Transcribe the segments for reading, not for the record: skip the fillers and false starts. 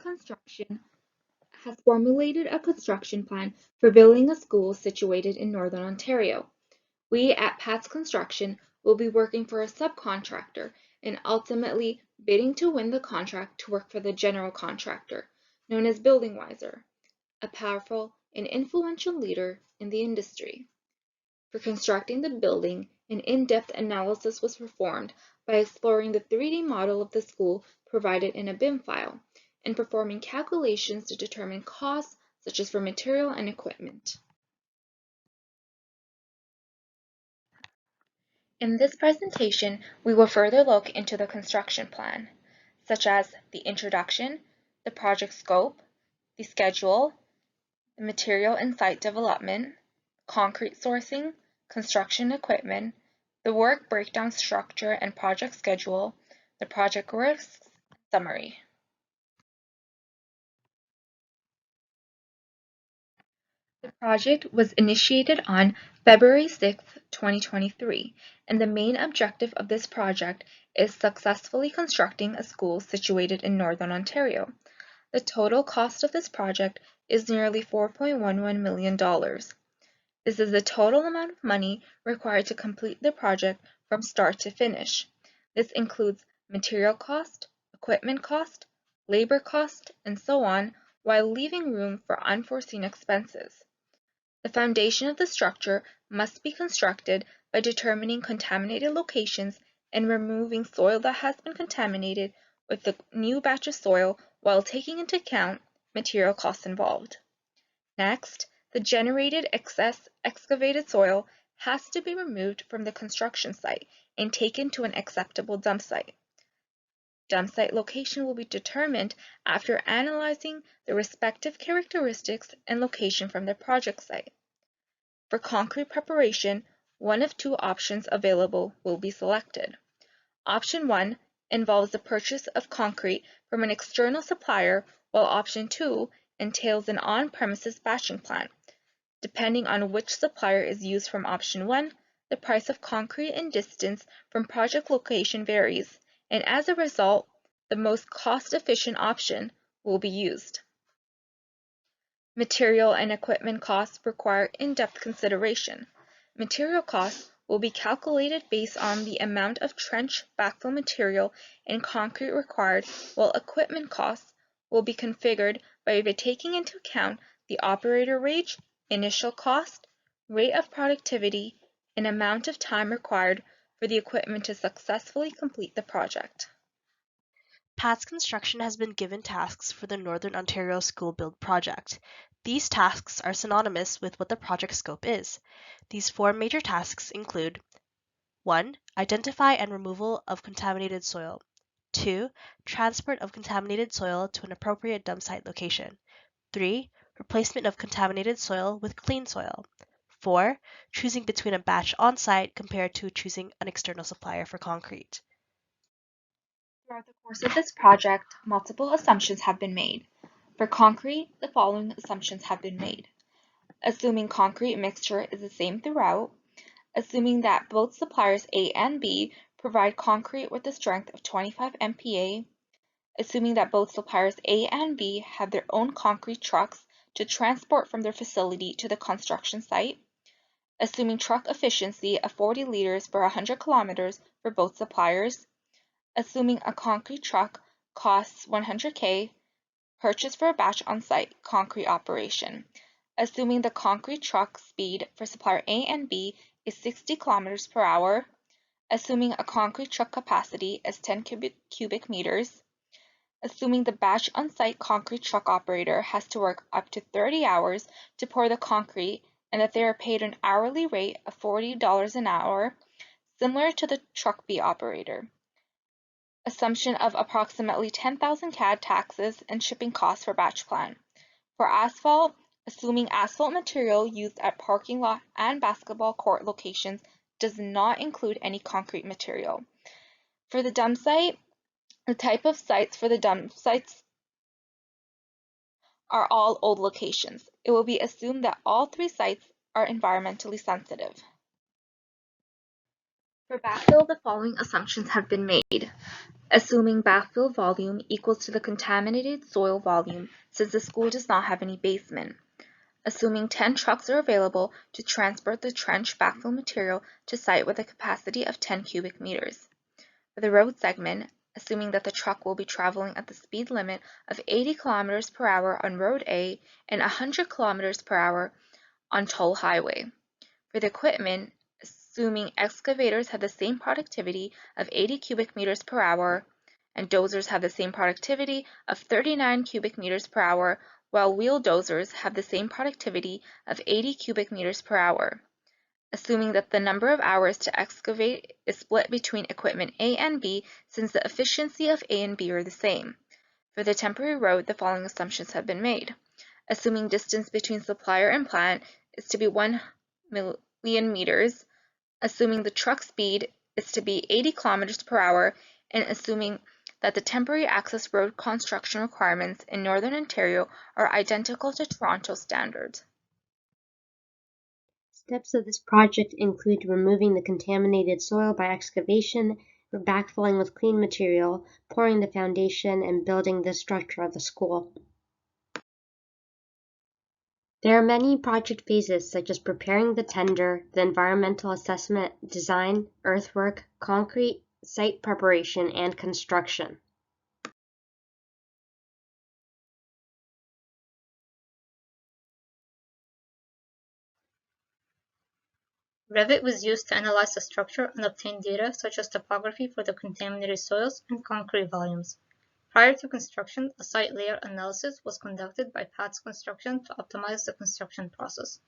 Construction has formulated a construction plan for building a school situated in Northern Ontario. We at PATTS Construction will be working for a subcontractor and ultimately bidding to win the contract to work for the general contractor, known as Building Wiser, a powerful and influential leader in the industry. For constructing the building, an in-depth analysis was performed by exploring the 3D model of the school provided in a BIM file and performing calculations to determine costs such as for material and equipment. In this presentation, we will further look into the construction plan, such as the introduction, the project scope, the schedule, the material and site development, concrete sourcing, construction equipment, the work breakdown structure and project schedule, the project risks summary. The project was initiated on February 6, 2023, and the main objective of this project is successfully constructing a school situated in Northern Ontario. The total cost of this project is nearly $4.11 million. This is the total amount of money required to complete the project from start to finish. This includes material cost, equipment cost, labor cost, and so on, while leaving room for unforeseen expenses. The foundation of the structure must be constructed by determining contaminated locations and removing soil that has been contaminated with the new batch of soil while taking into account material costs involved. Next, the generated excess excavated soil has to be removed from the construction site and taken to an acceptable dump site. Dump site location will be determined after analyzing the respective characteristics and location from the project site. For concrete preparation, one of two options available will be selected. Option 1 involves the purchase of concrete from an external supplier, while option 2 entails an on-premises batching plant. Depending on which supplier is used from option 1, the price of concrete and distance from project location varies, and as a result, the most cost-efficient option will be used. Material and equipment costs require in-depth consideration. Material costs will be calculated based on the amount of trench backfill material and concrete required, while equipment costs will be configured by taking into account the operator wage, initial cost, rate of productivity, and amount of time required for the equipment to successfully complete the project. PATTS Construction has been given tasks for the Northern Ontario School Build project. These tasks are synonymous with what the project scope is. These 4 major tasks include 1. Identify and removal of contaminated soil. 2. Transport of contaminated soil to an appropriate dump site location. 3. Replacement of contaminated soil with clean soil. 4. Choosing between a batch on-site compared to choosing an external supplier for concrete. Throughout the course of this project, multiple assumptions have been made. For concrete, the following assumptions have been made. Assuming concrete mixture is the same throughout, assuming that both suppliers A and B provide concrete with a strength of 25 MPa, assuming that both suppliers A and B have their own concrete trucks to transport from their facility to the construction site, assuming truck efficiency of 40 liters per 100 kilometers for both suppliers, assuming a concrete truck costs $100K, purchased for a batch on-site concrete operation, assuming the concrete truck speed for supplier A and B is 60 kilometers per hour, assuming a concrete truck capacity is 10 cubic meters, assuming the batch on-site concrete truck operator has to work up to 30 hours to pour the concrete and that they are paid an hourly rate of $40 an hour, similar to the truck B operator. Assumption of approximately 10,000 CAD taxes and shipping costs for batch plan. For asphalt, assuming asphalt material used at parking lot and basketball court locations does not include any concrete material. For the dump site, the type of sites for the dump sites are all old locations. It will be assumed that all 3 sites are environmentally sensitive. For backfill, the following assumptions have been made. Assuming backfill volume equals to the contaminated soil volume since the school does not have any basement. Assuming 10 trucks are available to transport the trench backfill material to site with a capacity of 10 cubic meters. For the road segment, assuming that the truck will be traveling at the speed limit of 80 kilometers per hour on Road A and 100 kilometers per hour on Toll Highway. For the equipment, assuming excavators have the same productivity of 80 cubic meters per hour and dozers have the same productivity of 39 cubic meters per hour, while wheel dozers have the same productivity of 80 cubic meters per hour. Assuming that the number of hours to excavate is split between equipment A and B since the efficiency of A and B are the same. For the temporary road, the following assumptions have been made. Assuming distance between supplier and plant is to be 1 million meters, assuming the truck speed is to be 80 kilometers per hour, and assuming that the temporary access road construction requirements in Northern Ontario are identical to Toronto standards. Steps of this project include removing the contaminated soil by excavation, backfilling with clean material, pouring the foundation, and building the structure of the school. There are many project phases such as preparing the tender, the environmental assessment, design, earthwork, concrete, site preparation, and construction. Revit was used to analyze the structure and obtain data such as topography for the contaminated soils and concrete volumes. Prior to construction, a site layout analysis was conducted by PATTS Construction to optimize the construction process.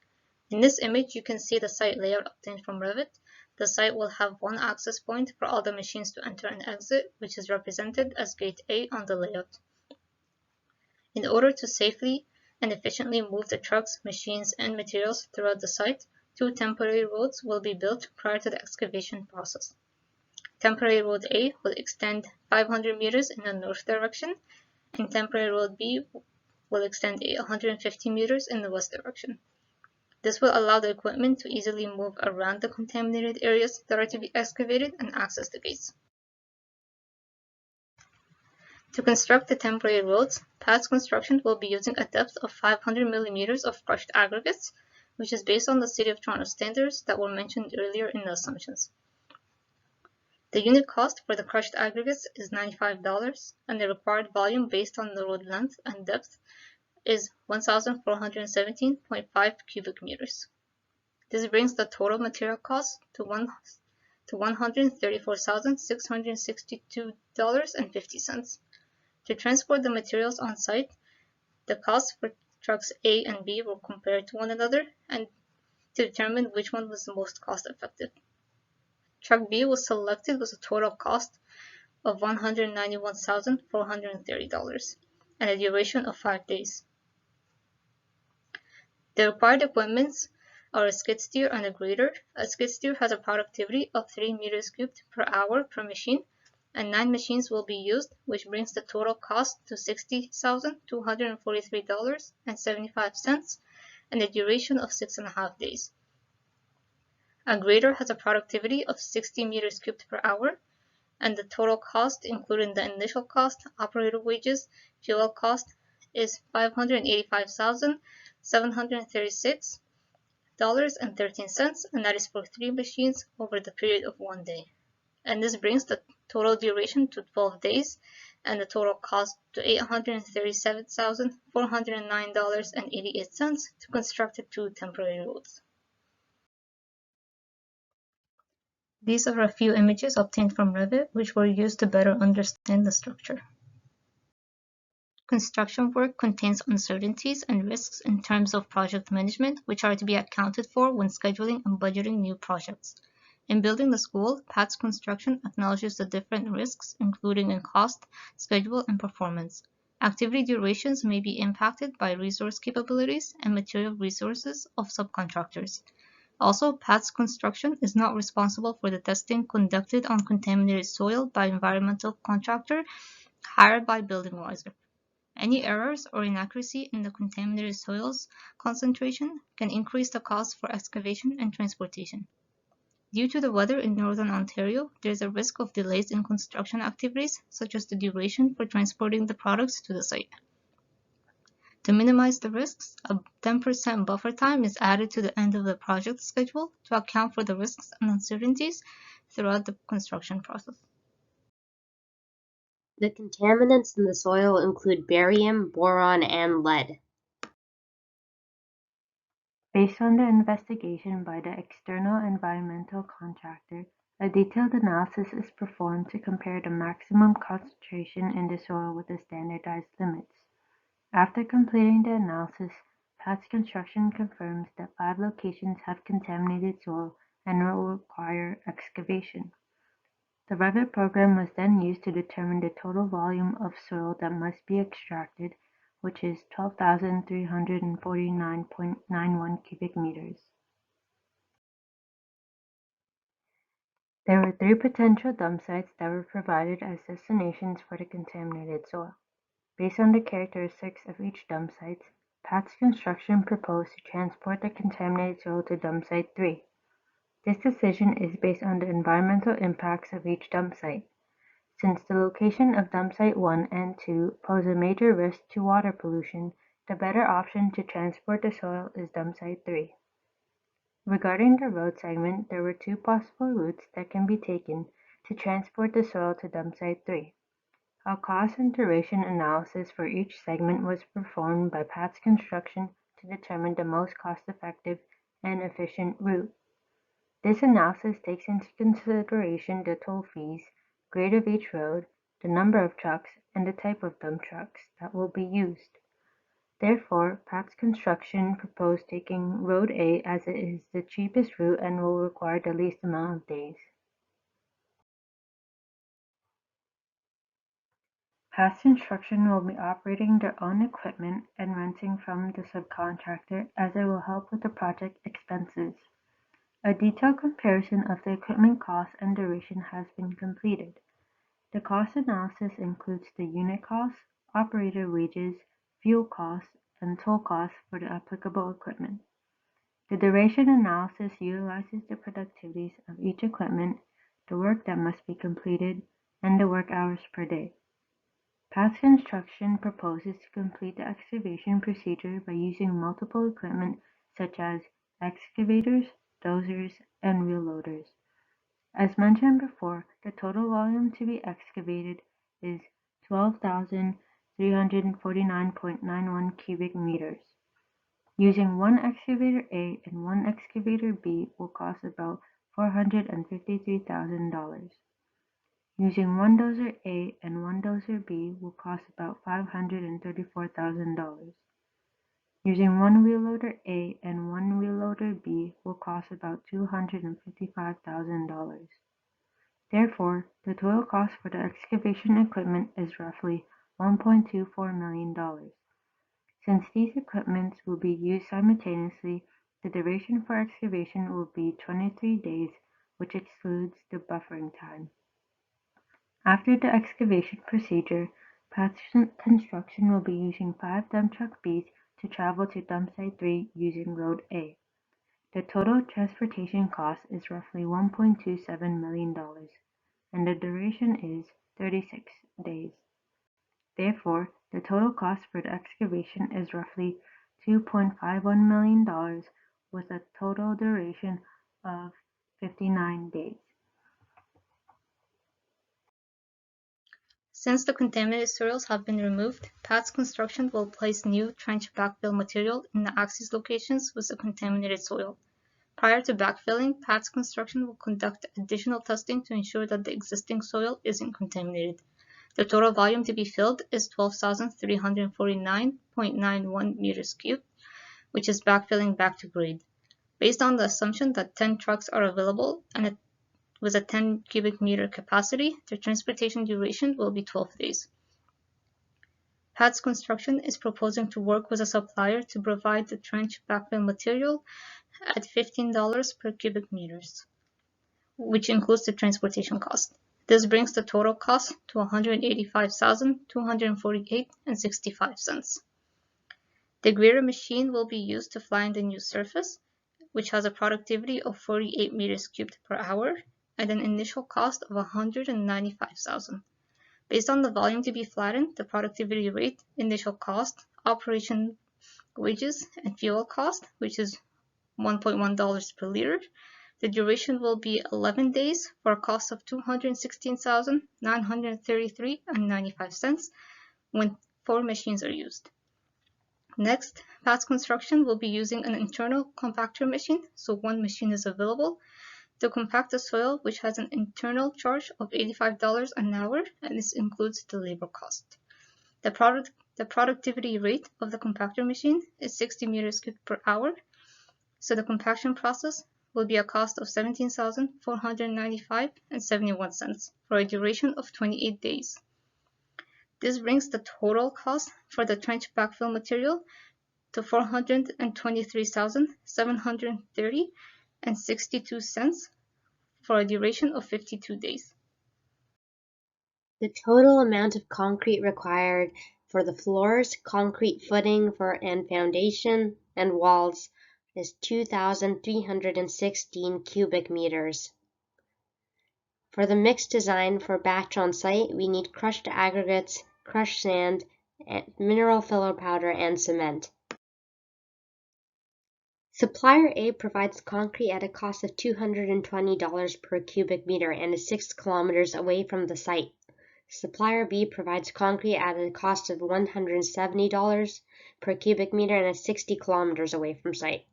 In this image, you can see the site layout obtained from Revit. The site will have one access point for all the machines to enter and exit, which is represented as Gate A on the layout. In order to safely and efficiently move the trucks, machines, and materials throughout the site, 2 temporary roads will be built prior to the excavation process. Temporary Road A will extend 500 meters in the north direction, and Temporary Road B will extend 150 meters in the west direction. This will allow the equipment to easily move around the contaminated areas that are to be excavated and access the gates. To construct the temporary roads, PATTS Construction will be using a depth of 500 millimeters of crushed aggregates, which is based on the City of Toronto standards that were mentioned earlier in the assumptions. The unit cost for the crushed aggregates is $95, and the required volume based on the road length and depth is 1,417.5 cubic meters. This brings the total material cost to $134,662.50. To transport the materials on site, the costs for trucks A and B were compared to one another and to determine which one was the most cost effective. Truck B was selected with a total cost of $191,430 and a duration of 5 days. The required equipments are a skid steer and a grader. A skid steer has a productivity of 3 meters cubed per hour per machine, and 9 machines will be used, which brings the total cost to $60,243.75 and a duration of 6.5 days. A grader has a productivity of 60 meters cubed per hour, and the total cost, including the initial cost, operator wages, fuel cost, is $585,736.13, and that is for 3 machines over the period of 1 day. And this brings the total duration to 12 days and the total cost to $837,409.88 to construct the 2 temporary roads. These are a few images obtained from Revit, which were used to better understand the structure. Construction work contains uncertainties and risks in terms of project management, which are to be accounted for when scheduling and budgeting new projects. In building the school, PATTS Construction acknowledges the different risks, including in cost, schedule, and performance. Activity durations may be impacted by resource capabilities and material resources of subcontractors. Also, PATTS Construction is not responsible for the testing conducted on contaminated soil by environmental contractor hired by BuildingWiser. Any errors or inaccuracy in the contaminated soils concentration can increase the cost for excavation and transportation. Due to the weather in northern Ontario, there is a risk of delays in construction activities, such as the duration for transporting the products to the site. To minimize the risks, a 10% buffer time is added to the end of the project schedule to account for the risks and uncertainties throughout the construction process. The contaminants in the soil include barium, boron, and lead. Based on the investigation by the external environmental contractor, a detailed analysis is performed to compare the maximum concentration in the soil with the standardized limits. After completing the analysis, PATTS Construction confirms that 5 locations have contaminated soil and will require excavation. The Revit program was then used to determine the total volume of soil that must be extracted, which is 12,349.91 cubic meters. There were 3 potential dump sites that were provided as destinations for the contaminated soil. Based on the characteristics of each dump site, PATTS Construction proposed to transport the contaminated soil to dump site 3. This decision is based on the environmental impacts of each dump site. Since the location of dump site 1 and 2 pose a major risk to water pollution, the better option to transport the soil is dump site 3. Regarding the road segment, there were 2 possible routes that can be taken to transport the soil to dump site 3. A cost and duration analysis for each segment was performed by PATTS Construction to determine the most cost-effective and efficient route. This analysis takes into consideration the toll fees, grade of each road, the number of trucks, and the type of dump trucks that will be used. Therefore, PATTS Construction proposed taking Road A as it is the cheapest route and will require the least amount of days. PATTS Construction will be operating their own equipment and renting from the subcontractor, as it will help with the project expenses. A detailed comparison of the equipment costs and duration has been completed. The cost analysis includes the unit costs, operator wages, fuel costs, and toll costs for the applicable equipment. The duration analysis utilizes the productivities of each equipment, the work that must be completed, and the work hours per day. PATTS Construction proposes to complete the excavation procedure by using multiple equipment such as excavators, dozers, and wheel loaders. As mentioned before, the total volume to be excavated is 12,349.91 cubic meters. Using one excavator A and one excavator B will cost about $453,000. Using one dozer A and one dozer B will cost about $534,000. Using one wheel loader A and one wheel loader B will cost about $255,000. Therefore, the total cost for the excavation equipment is roughly $1.24 million. Since these equipments will be used simultaneously, the duration for excavation will be 23 days, which excludes the buffering time. After the excavation procedure, PATTS Construction will be using 5 dump truck Bs to travel to dump site 3 using Road A. The total transportation cost is roughly $1.27 million, and the duration is 36 days. Therefore, the total cost for the excavation is roughly $2.51 million with a total duration of 59 days. Since the contaminated soils have been removed, PATTS Construction will place new trench backfill material in the access locations with the contaminated soil. Prior to backfilling, PATTS Construction will conduct additional testing to ensure that the existing soil isn't contaminated. The total volume to be filled is 12,349.91 meters cubed, which is backfilling back to grade. Based on the assumption that 10 trucks are available and with a 10 cubic meter capacity, the transportation duration will be 12 days. PATTS Construction is proposing to work with a supplier to provide the trench backfill material at $15 per cubic meters, which includes the transportation cost. This brings the total cost to $185,248.65. The grader machine will be used to fly in the new surface. which has a productivity of 48 meters cubed per hour at an initial cost of $195,000. Based on the volume to be flattened, the productivity rate, initial cost, operation wages, and fuel cost, which is $1.1 per liter, the duration will be 11 days for a cost of $216,933.95 when 4 machines are used. Next, PATTS Construction will be using an internal compactor machine, so 1 machine is available, to compact the soil, which has an internal charge of $85 an hour, and this includes the labor cost. The productivity rate of the compactor machine is 60 meters cubed per hour, so the compaction process will be a cost of $17,495.71 for a duration of 28 days. This brings the total cost for the trench backfill material to $423,730.62 for a duration of 52 days. The total amount of concrete required for the floors, concrete footing and foundation, and walls is 2,316 cubic meters. For the mix design for batch on site, we need crushed aggregates, crushed sand, mineral filler powder, and cement. Supplier A provides concrete at a cost of $220 per cubic meter and is 6 kilometers away from the site. Supplier B provides concrete at a cost of $170 per cubic meter and is 60 kilometers away from site.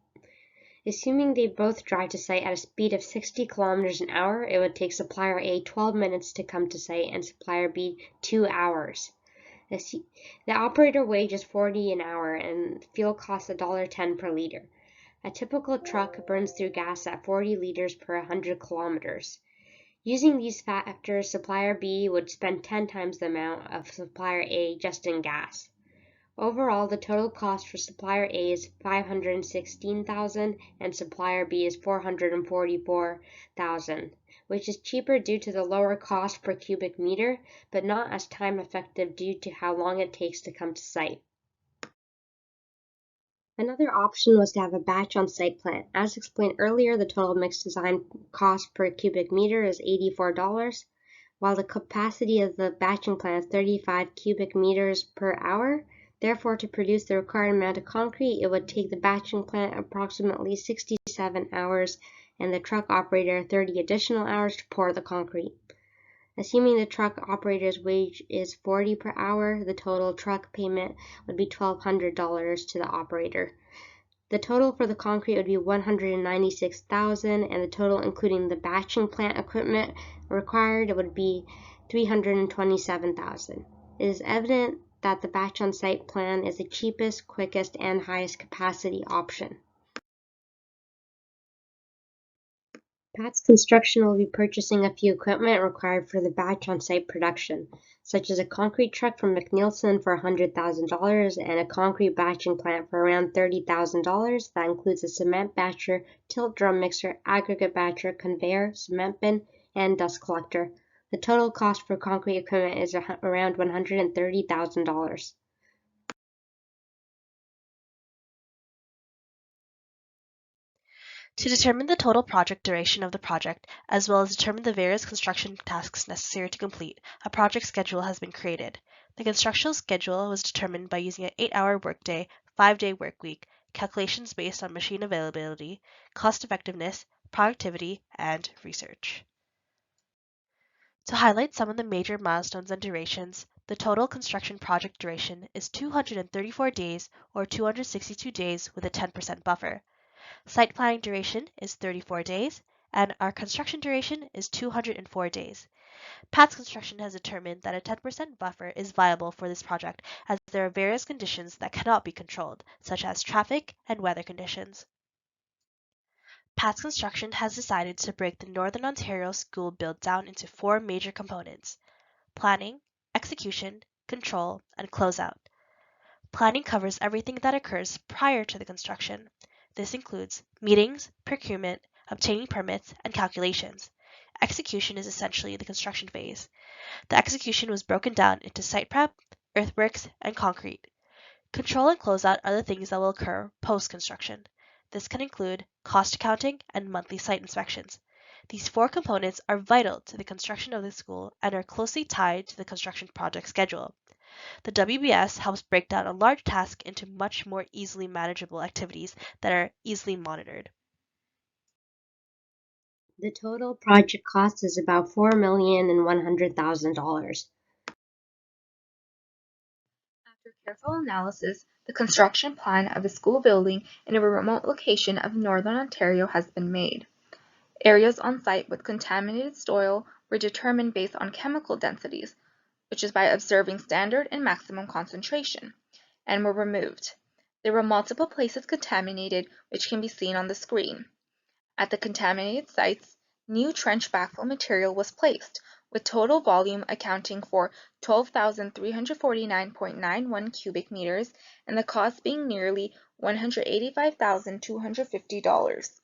Assuming they both drive to site at a speed of 60 kilometers an hour, it would take Supplier A 12 minutes to come to site and Supplier B 2 hours. The operator wage is $40 an hour and fuel costs $1.10 per liter. A typical truck burns through gas at 40 liters per 100 kilometers. Using these factors, Supplier B would spend 10 times the amount of Supplier A just in gas. Overall, the total cost for Supplier A is $516,000 and Supplier B is $444,000, which is cheaper due to the lower cost per cubic meter, but not as time effective due to how long it takes to come to site. Another option was to have a batch on site plant. As explained earlier, the total mix design cost per cubic meter is $84, while the capacity of the batching plant is 35 cubic meters per hour. Therefore, to produce the required amount of concrete, it would take the batching plant approximately 67 hours and the truck operator 30 additional hours to pour the concrete. Assuming the truck operator's wage is $40 per hour, the total truck payment would be $1,200 to the operator. The total for the concrete would be $196,000, and the total including the batching plant equipment required would be $327,000. It is evident that the batch on site plan is the cheapest, quickest, and highest capacity option. PATTS Construction will be purchasing a few equipment required for the batch on-site production, such as a concrete truck from McNeilson for $100,000 and a concrete batching plant for around $30,000. That includes a cement batcher, tilt drum mixer, aggregate batcher, conveyor, cement bin, and dust collector. The total cost for concrete equipment is around $130,000. To determine the total project duration of the project, as well as determine the various construction tasks necessary to complete, a project schedule has been created. The construction schedule was determined by using an 8-hour workday, 5-day workweek, calculations based on machine availability, cost effectiveness, productivity, and research. To highlight some of the major milestones and durations, the total construction project duration is 234 days or 262 days with a 10% buffer. Site planning duration is 34 days, and our construction duration is 204 days. PATTS Construction has determined that a 10% buffer is viable for this project as there are various conditions that cannot be controlled, such as traffic and weather conditions. PATTS Construction has decided to break the Northern Ontario school build down into 4 major components: planning, execution, control, and closeout. Planning covers everything that occurs prior to the construction. This includes meetings, procurement, obtaining permits, and calculations. Execution is essentially the construction phase. The execution was broken down into site prep, earthworks, and concrete. Control and closeout are the things that will occur post-construction. This can include cost accounting and monthly site inspections. These four components are vital to the construction of the school and are closely tied to the construction project schedule. The WBS helps break down a large task into much more easily manageable activities that are easily monitored. The total project cost is about $4,100,000. After careful analysis, the construction plan of a school building in a remote location of northern Ontario has been made. Areas on site with contaminated soil were determined based on chemical densities, which is by observing standard and maximum concentration, and were removed. There were multiple places contaminated, which can be seen on the screen. At the contaminated sites, new trench backfill material was placed, with total volume accounting for 12,349.91 cubic meters and the cost being nearly $185,250.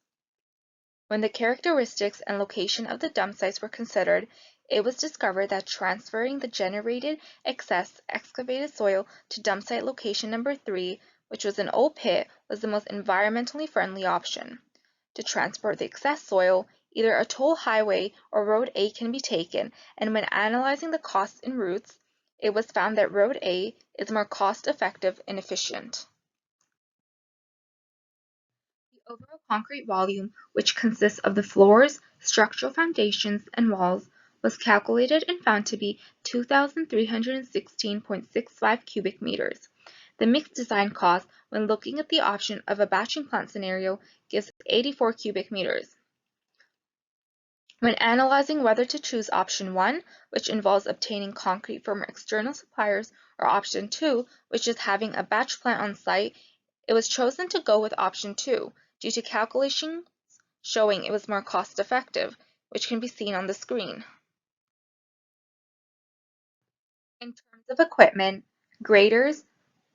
When the characteristics and location of the dump sites were considered, it was discovered that transferring the generated excess excavated soil to dump site location number 3, which was an old pit, was the most environmentally friendly option. To transport the excess soil, either a toll highway or Road A can be taken, and when analyzing the costs and routes, it was found that Road A is more cost-effective and efficient. The overall concrete volume, which consists of the floors, structural foundations, and walls, was calculated and found to be 2,316.65 cubic meters. The mixed design cost, when looking at the option of a batching plant scenario, gives 84 cubic meters. When analyzing whether to choose option 1, which involves obtaining concrete from external suppliers, or option 2, which is having a batch plant on site, it was chosen to go with option 2 due to calculations showing it was more cost-effective, which can be seen on the screen. In terms of equipment, graders,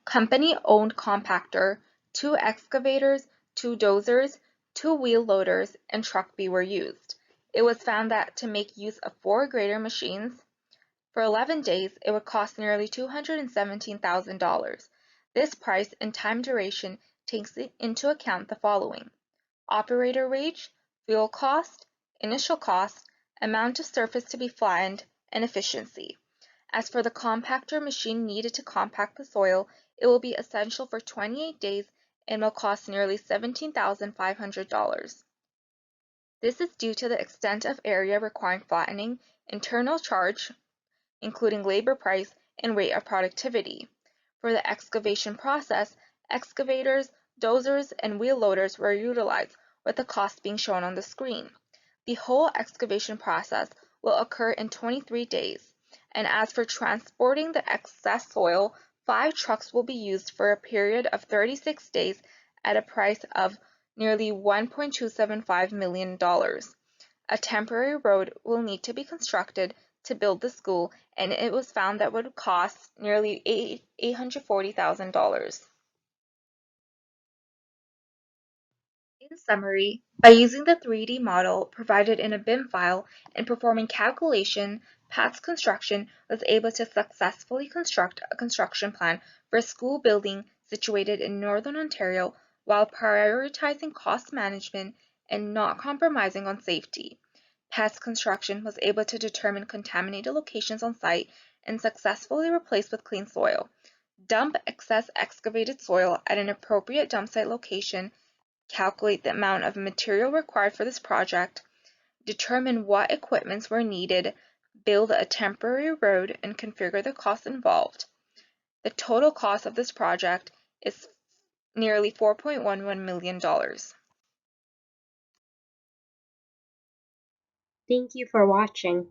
company-owned compactor, 2 excavators, 2 dozers, 2 wheel loaders, and truck B were used. It was found that to make use of 4 grader machines, for 11 days it would cost nearly $217,000. This price and time duration takes into account the following: operator wage, fuel cost, initial cost, amount of surface to be flattened, and efficiency. As for the compactor machine needed to compact the soil, it will be essential for 28 days and will cost nearly $17,500. This is due to the extent of area requiring flattening, internal charge, including labor price, and rate of productivity. For the excavation process, excavators, dozers, and wheel loaders were utilized, with the cost being shown on the screen. The whole excavation process will occur in 23 days, and as for transporting the excess soil, 5 trucks will be used for a period of 36 days at a price of nearly $1.275 million. A temporary road will need to be constructed to build the school, and it was found that would cost nearly $840,000. In summary, by using the 3D model provided in a BIM file and performing calculation, PATTS Construction was able to successfully construct a construction plan for a school building situated in Northern Ontario while prioritizing cost management and not compromising on safety. PATTS Construction was able to determine contaminated locations on site and successfully replace with clean soil, dump excess excavated soil at an appropriate dump site location, calculate the amount of material required for this project, determine what equipments were needed, build a temporary road, and configure the costs involved. The total cost of this project is nearly $4.11 million. Thank you for watching.